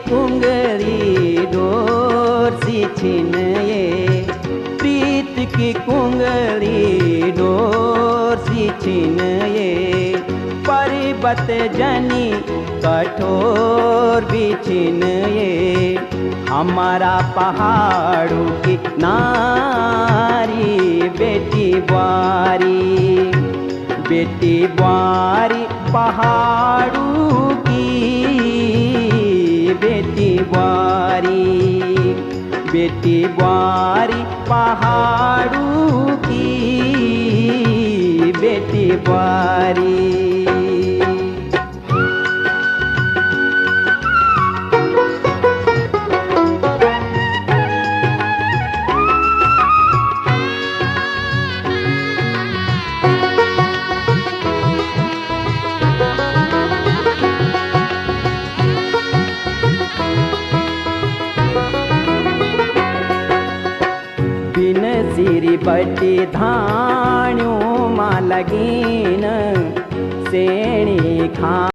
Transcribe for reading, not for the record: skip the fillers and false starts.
कुंगली door सी छिनये, प्रीत की कुंगली door सी छिनये, पर्वत जनी कठोर भी छिनये, हमारा पहाड़ों की नारी बेटी बारी, बेटी बारी पहाड़ों की बेटी बारी, बेटी बारी पहाड़ों की बेटी बारी। बिन सिरी बटी धाण्यों मा लगीन सेणी खा